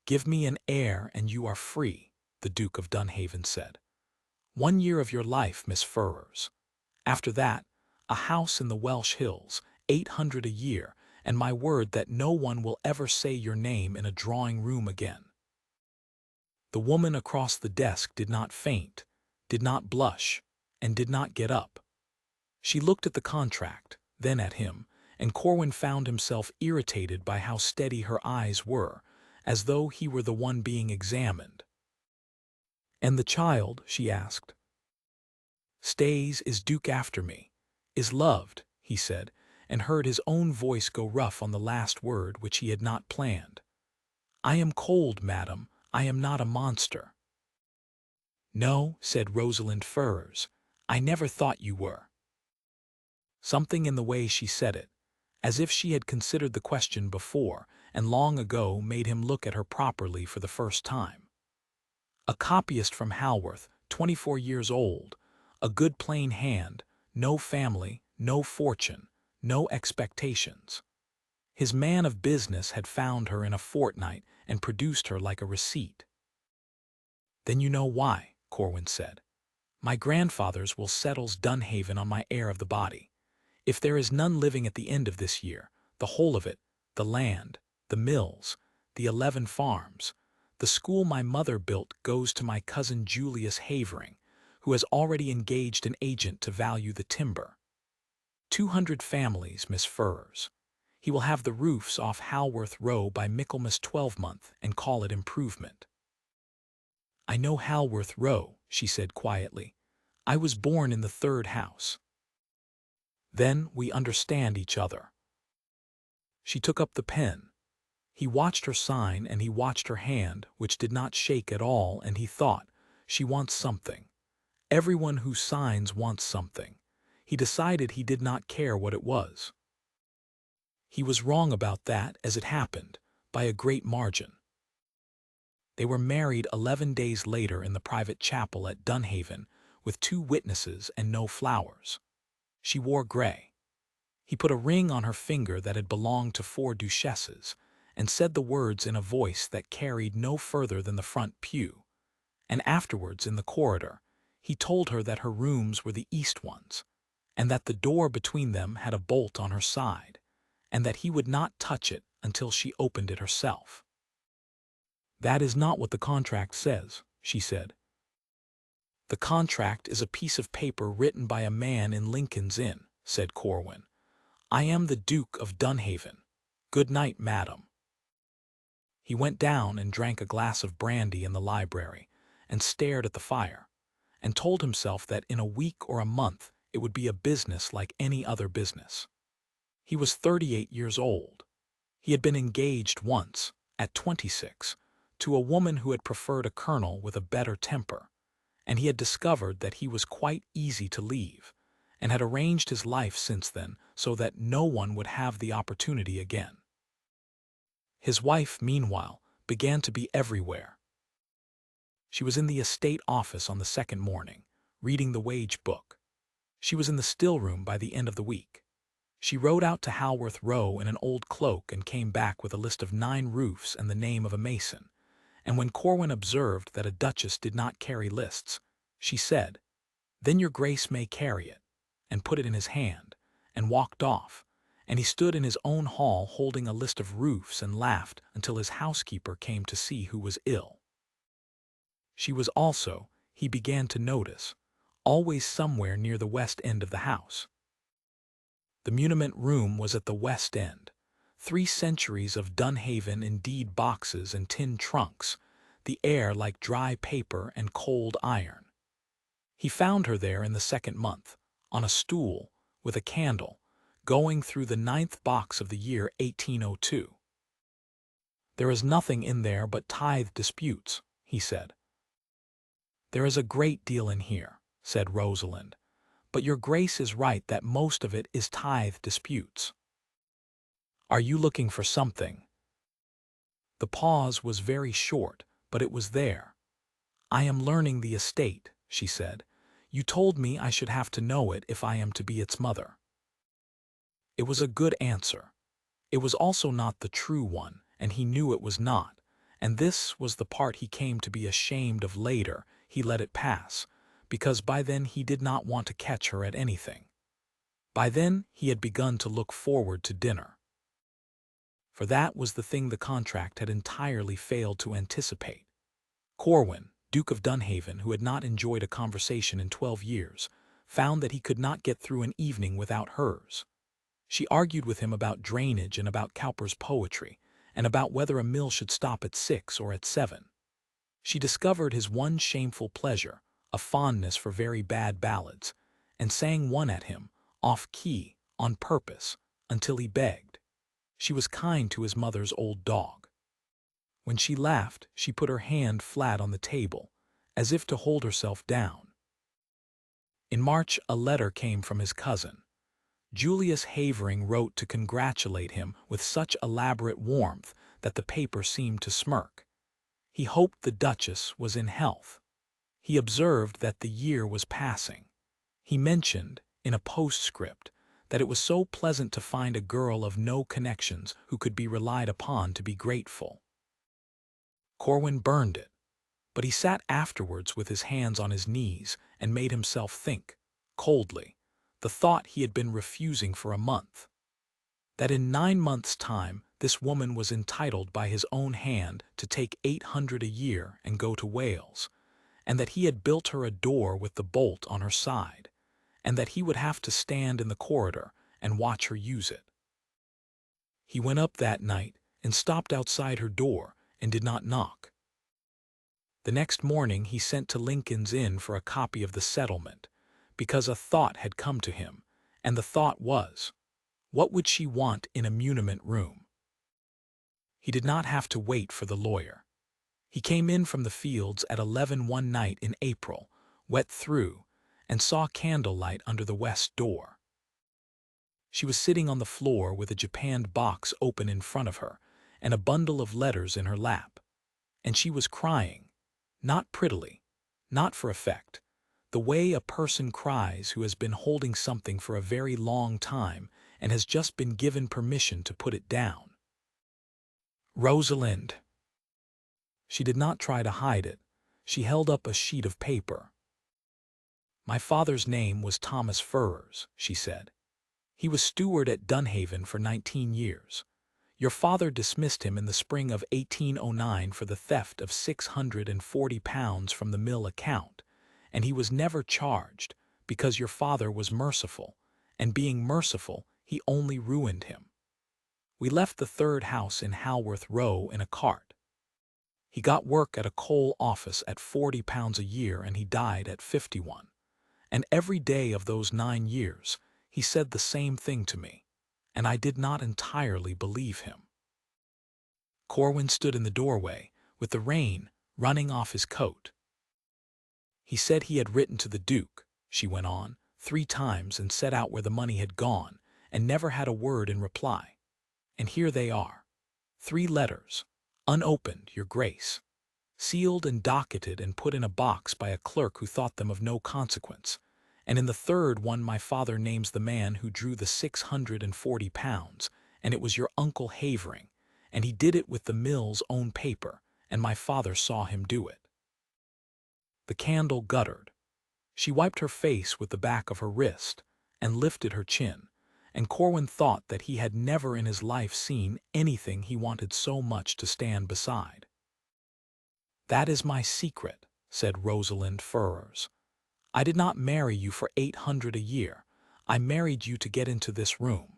"Give me an heir and you are free," the Duke of Dunhaven said. "1 year of your life, Miss Furrers. After that, a house in the Welsh hills, 800 a year, and my word that no one will ever say your name in a drawing-room again." The woman across the desk did not faint, did not blush, and did not get up. She looked at the contract, then at him, and Corwin found himself irritated by how steady her eyes were, as though he were the one being examined. "And the child," she asked. "Stays, is Duke after me, is loved," he said, and heard his own voice go rough on the last word which he had not planned. "I am cold, madam, I am not a monster." "No," said Rosalind Furrers, "I never thought you were." Something in the way she said it, as if she had considered the question before and long ago, made him look at her properly for the first time. A copyist from Halworth, 24 years old, a good plain hand, no family, no fortune, no expectations. His man of business had found her in a fortnight and produced her like a receipt. "Then you know why," Corwin said. "My grandfather's will settles Dunhaven on my heir of the body. If there is none living at the end of this year, the whole of it, the land, the mills, the 11 farms, the school my mother built goes to my cousin Julius Havering, who has already engaged an agent to value the timber. 200 families, Miss Furrers. He will have the roofs off Halworth Row by Michaelmas 12-month and call it improvement." "I know Halworth Row," she said quietly. "I was born in the 3rd house." "Then we understand each other." She took up the pen. He watched her sign and he watched her hand, which did not shake at all, and he thought, she wants something. Everyone who signs wants something. He decided he did not care what it was. He was wrong about that, as it happened, by a great margin. They were married 11 days later in the private chapel at Dunhaven, with 2 witnesses and no flowers. She wore gray. He put a ring on her finger that had belonged to 4 duchesses, and said the words in a voice that carried no further than the front pew. And afterwards, in the corridor, he told her that her rooms were the east ones, and that the door between them had a bolt on her side, and that he would not touch it until she opened it herself. "That is not what the contract says," she said. "The contract is a piece of paper written by a man in Lincoln's Inn," said Corwin. "I am the Duke of Dunhaven. Good night, madam." He went down and drank a glass of brandy in the library, and stared at the fire, and told himself that in a week or a month it would be a business like any other business. He was 38 years old. He had been engaged once, at 26, to a woman who had preferred a colonel with a better temper, and he had discovered that he was quite easy to leave, and had arranged his life since then so that no one would have the opportunity again. His wife, meanwhile, began to be everywhere. She was in the estate office on the 2nd morning, reading the wage book. She was in the still-room by the end of the week. She rode out to Halworth Row in an old cloak and came back with a list of 9 roofs and the name of a mason, and when Corwin observed that a duchess did not carry lists, she said, "Then your grace may carry it," and put it in his hand, and walked off, and he stood in his own hall holding a list of roofs and laughed until his housekeeper came to see who was ill. She was also, he began to notice, always somewhere near the west end of the house. The muniment room was at the west end. 3 centuries of Dunhaven in deed boxes and tin trunks, the air like dry paper and cold iron. He found her there in the 2nd month, on a stool, with a candle, going through the 9th box of the year 1802. "There is nothing in there but tithe disputes," he said. "There is a great deal in here," said Rosalind, "but your grace is right that most of it is tithe disputes. Are you looking for something?" The pause was very short, but it was there. "I am learning the estate," she said. "You told me I should have to know it if I am to be its mother." It was a good answer. It was also not the true one, and he knew it was not, And this was the part he came to be ashamed of later. He let it pass, because by then he did not want to catch her at anything. By then he had begun to look forward to dinner. For that was the thing the contract had entirely failed to anticipate. Corwin, Duke of Dunhaven, who had not enjoyed a conversation in 12 years, found that he could not get through an evening without hers. She argued with him about drainage and about Cowper's poetry, and about whether a mill should stop at 6 or at 7. She discovered his one shameful pleasure, a fondness for very bad ballads, and sang one at him, off-key, on purpose, until he begged. She was kind to his mother's old dog. When she laughed, she put her hand flat on the table, as if to hold herself down. In March, a letter came from his cousin. Julius Havering wrote to congratulate him with such elaborate warmth that the paper seemed to smirk. He hoped the Duchess was in health. He observed that the year was passing. He mentioned, in a postscript, that it was so pleasant to find a girl of no connections who could be relied upon to be grateful. Corwin burned it, but he sat afterwards with his hands on his knees and made himself think, coldly, the thought he had been refusing for a month. That in 9 months' time this woman was entitled by his own hand to take 800 a year and go to Wales, and that he had built her a door with the bolt on her side, and that he would have to stand in the corridor and watch her use it. He went up that night and stopped outside her door and did not knock. The next morning he sent to Lincoln's Inn for a copy of the settlement, because a thought had come to him, and the thought was, what would she want in a muniment room? He did not have to wait for the lawyer. He came in from the fields at 11 one night in April, wet through, and saw candlelight under the west door. She was sitting on the floor with a japanned box open in front of her and a bundle of letters in her lap, and she was crying, not prettily, not for effect, the way a person cries who has been holding something for a very long time and has just been given permission to put it down. Rosalind. She did not try to hide it. She held up a sheet of paper. My father's name was Thomas Ferrers, she said. He was steward at Dunhaven for 19 years. Your father dismissed him in the spring of 1809 for the theft of £640 from the mill account, and he was never charged because your father was merciful, and being merciful, he only ruined him. We left the third house in Halworth Row in a cart. He got work at a coal office at £40 a year and he died at 51. And every day of those 9 years, he said the same thing to me, and I did not entirely believe him. Corwin stood in the doorway, with the rain running off his coat. He said he had written to the Duke, she went on, 3 times and set out where the money had gone, and never had a word in reply. And here they are. 3 letters, unopened, Your Grace, sealed and docketed and put in a box by a clerk who thought them of no consequence. And in the third one my father names the man who drew the £640, and it was your Uncle Havering, and he did it with the mill's own paper, and my father saw him do it. The candle guttered. She wiped her face with the back of her wrist, and lifted her chin, and Corwin thought that he had never in his life seen anything he wanted so much to stand beside. That is my secret, said Rosalind Ferrers. I did not marry you for 800 a year. I married you to get into this room.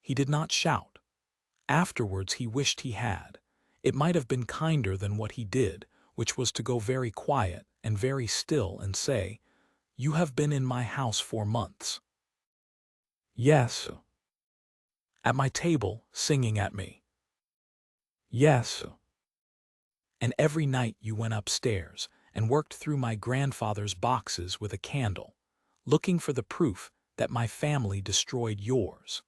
He did not shout. Afterwards he wished he had. It might have been kinder than what he did, which was to go very quiet and very still and say, You have been in my house 4 months. Yes. At my table, singing at me. Yes. And every night you went upstairs and worked through my grandfather's boxes with a candle, looking for the proof that my family destroyed yours.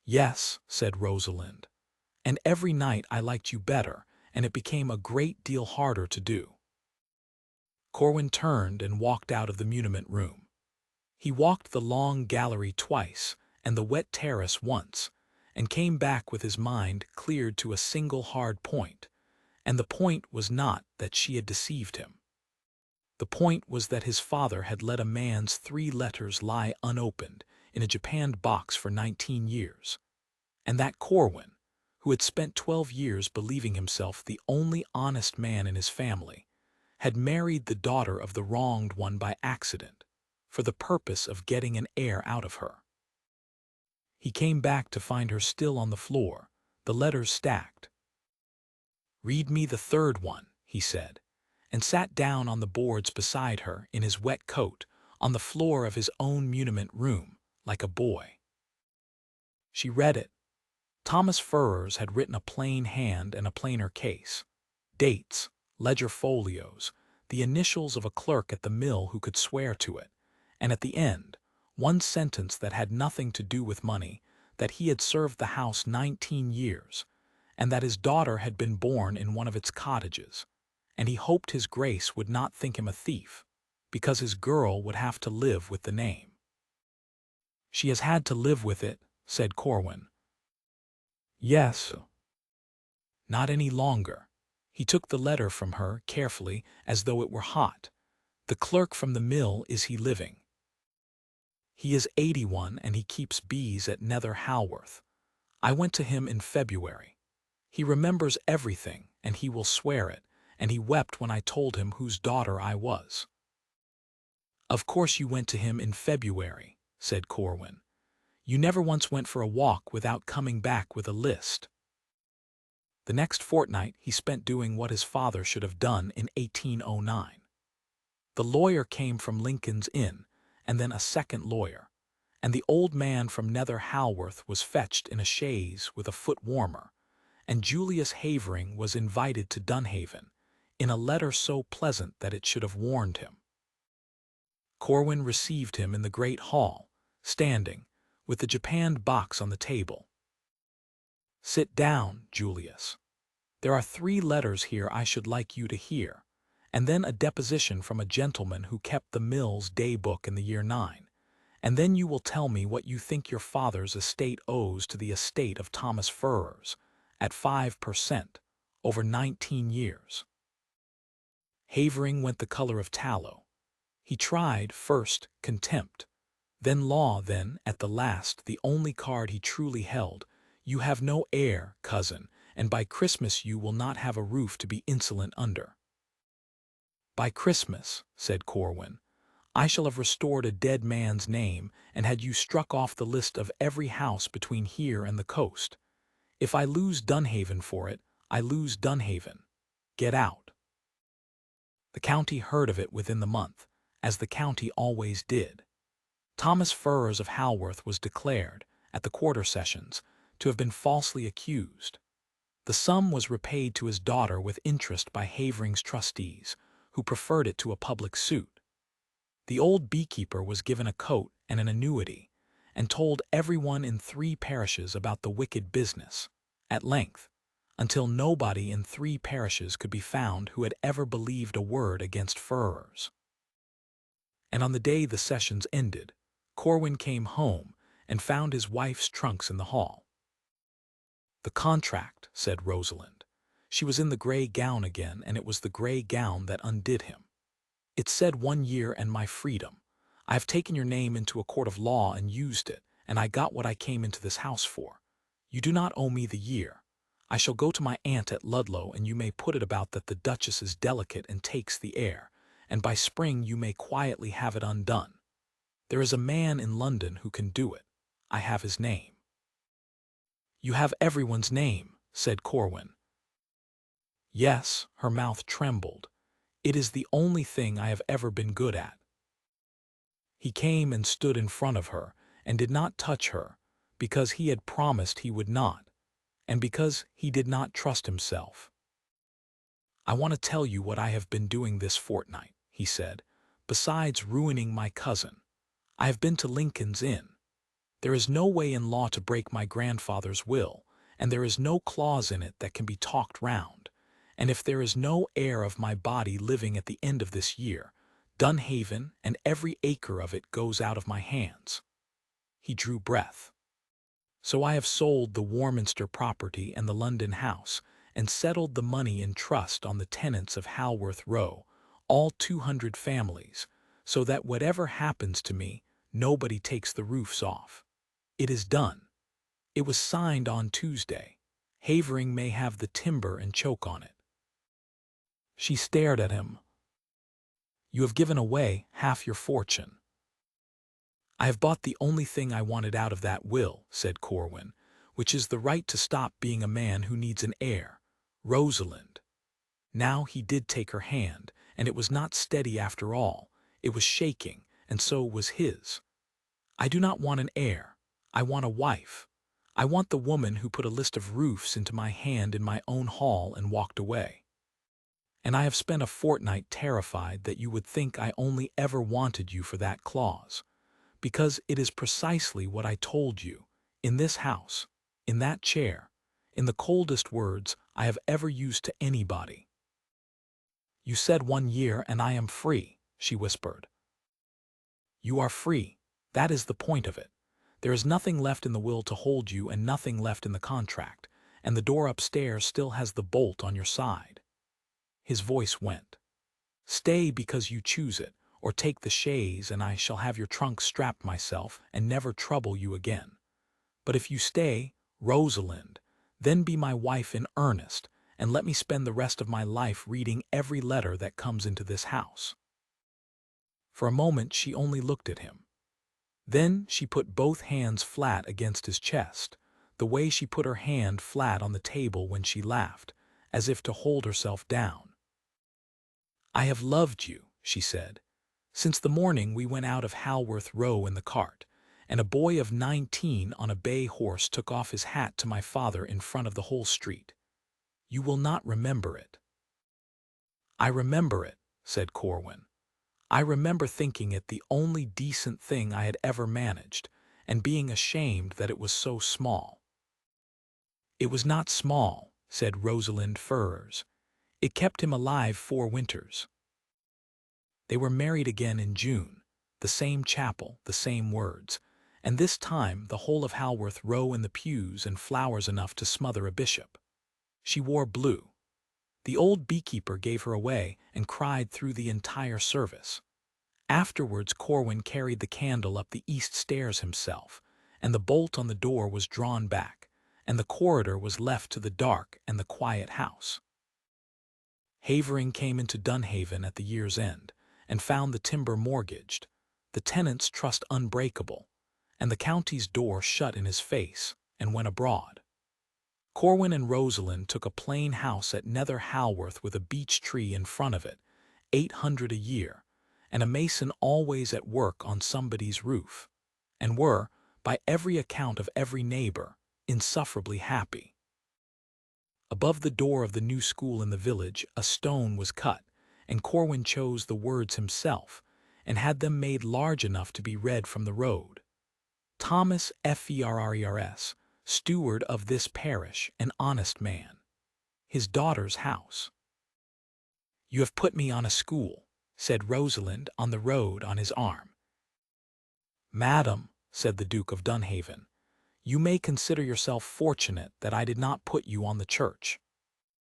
Yes, said Rosalind, and every night I liked you better, and it became a great deal harder to do. Corwin turned and walked out of the muniment room. He walked the long gallery twice, and the wet terrace once, and came back with his mind cleared to a single hard point, and the point was not that she had deceived him. The point was that his father had let a man's 3 letters lie unopened in a japanned box for 19 years, and that Corwin, who had spent 12 years believing himself the only honest man in his family, had married the daughter of the wronged one by accident, for the purpose of getting an heir out of her. He came back to find her still on the floor, the letters stacked. "Read me the 3rd one," he said, and sat down on the boards beside her in his wet coat, on the floor of his own muniment room, like a boy. She read it. Thomas Furrers had written a plain hand and a plainer case. Dates, ledger folios, the initials of a clerk at the mill who could swear to it, and at the end, one sentence that had nothing to do with money, that he had served the house 19 years, and that his daughter had been born in one of its cottages, and he hoped his Grace would not think him a thief, because his girl would have to live with the name. "She has had to live with it," said Corwin. "Yes." "Not any longer." He took the letter from her carefully, as though it were hot. "The clerk from the mill, is he living?" "He is 81, and he keeps bees at Nether Halworth. I went to him in February. He remembers everything, and he will swear it, and he wept when I told him whose daughter I was." "Of course you went to him in February," said Corwin. "You never once went for a walk without coming back with a list." The next fortnight he spent doing what his father should have done in 1809. The lawyer came from Lincoln's Inn, and then a second lawyer, and the old man from Nether Halworth was fetched in a chaise with a foot warmer, and Julius Havering was invited to Dunhaven, in a letter so pleasant that it should have warned him. Corwin received him in the great hall, standing, with the japanned box on the table. "Sit down, Julius. There are 3 letters here I should like you to hear, and then a deposition from a gentleman who kept the mill's day book in the year 9, and then you will tell me what you think your father's estate owes to the estate of Thomas Furrers, at 5%, over 19 years. Havering went the color of tallow. He tried, first, contempt, then law, then, at the last, the only card he truly held: "You have no heir, cousin, and by Christmas you will not have a roof to be insolent under." "By Christmas," said Corwin, "I shall have restored a dead man's name, and had you struck off the list of every house between here and the coast. If I lose Dunhaven for it, I lose Dunhaven. Get out." The county heard of it within the month, as the county always did. Thomas Furrers of Halworth was declared, at the quarter sessions, to have been falsely accused. The sum was repaid to his daughter with interest by Havering's trustees, who preferred it to a public suit. The old beekeeper was given a coat and an annuity, and told everyone in 3 parishes about the wicked business, at length, until nobody in 3 parishes could be found who had ever believed a word against Furrers. And on the day the sessions ended, Corwin came home and found his wife's trunks in the hall. "The contract," said Rosalind. She was in the gray gown again, and it was the gray gown that undid him. "It said 1 year and my freedom. I have taken your name into a court of law and used it, and I got what I came into this house for. You do not owe me the year. I shall go to my aunt at Ludlow, and you may put it about that the Duchess is delicate and takes the air, and by spring you may quietly have it undone. There is a man in London who can do it. I have his name." "You have everyone's name," said Corwin. "Yes," her mouth trembled. "It is the only thing I have ever been good at." He came and stood in front of her, and did not touch her, because he had promised he would not, and because he did not trust himself. "I want to tell you what I have been doing this fortnight," he said, "besides ruining my cousin. I have been to Lincoln's Inn. There is no way in law to break my grandfather's will, and there is no clause in it that can be talked round, and if there is no heir of my body living at the end of this year, Dunhaven and every acre of it goes out of my hands." He drew breath. So I have sold the Warminster property and the London house, and settled the money in trust on the tenants of Halworth Row, all 200 families, so that whatever happens to me, nobody takes the roofs off. It is done. It was signed on Tuesday. Havering may have the timber and choke on it. She stared at him. You have given away half your fortune. I have bought the only thing I wanted out of that will, said Corwin, which is the right to stop being a man who needs an heir. Rosalind. Now he did take her hand, and it was not steady after all. It was shaking, and so was his. I do not want an heir. I want a wife. I want the woman who put a list of roofs into my hand in my own hall and walked away. And I have spent a fortnight terrified that you would think I only ever wanted you for that clause, because it is precisely what I told you, in this house, in that chair, in the coldest words I have ever used to anybody. You said 1 year and I am free, she whispered. You are free. That is the point of it. There is nothing left in the will to hold you and nothing left in the contract, and the door upstairs still has the bolt on your side. His voice went. Stay because you choose it, or take the chaise and I shall have your trunk strapped myself and never trouble you again. But if you stay, Rosalind, then be my wife in earnest, and let me spend the rest of my life reading every letter that comes into this house. For a moment she only looked at him. Then she put both hands flat against his chest, the way she put her hand flat on the table when she laughed, as if to hold herself down. I have loved you, she said, since the morning we went out of Halworth Row in the cart, and a boy of 19 on a bay horse took off his hat to my father in front of the whole street. You will not remember it. I remember it, said Corwin. I remember thinking it the only decent thing I had ever managed, and being ashamed that it was so small. It was not small, said Rosalind Ferrers. It kept him alive 4 winters. They were married again in June, the same chapel, the same words, and this time the whole of Halworth Row in the pews and flowers enough to smother a bishop. She wore blue. The old beekeeper gave her away and cried through the entire service. Afterwards Corwin carried the candle up the east stairs himself, and the bolt on the door was drawn back, and the corridor was left to the dark and the quiet house. Havering came into Dunhaven at the year's end, and found the timber mortgaged, the tenants' trust unbreakable, and the county's door shut in his face, and went abroad. Corwin and Rosalind took a plain house at Nether Halworth with a beech tree in front of it, 800 a year, and a mason always at work on somebody's roof, and were, by every account of every neighbor, insufferably happy. Above the door of the new school in the village a stone was cut, and Corwin chose the words himself, and had them made large enough to be read from the road. Thomas Ferrers, steward of this parish, an honest man. His daughter's house. You have put me on a school, said Rosalind on the road on his arm. Madam, said the Duke of Dunhaven, you may consider yourself fortunate that I did not put you on the church.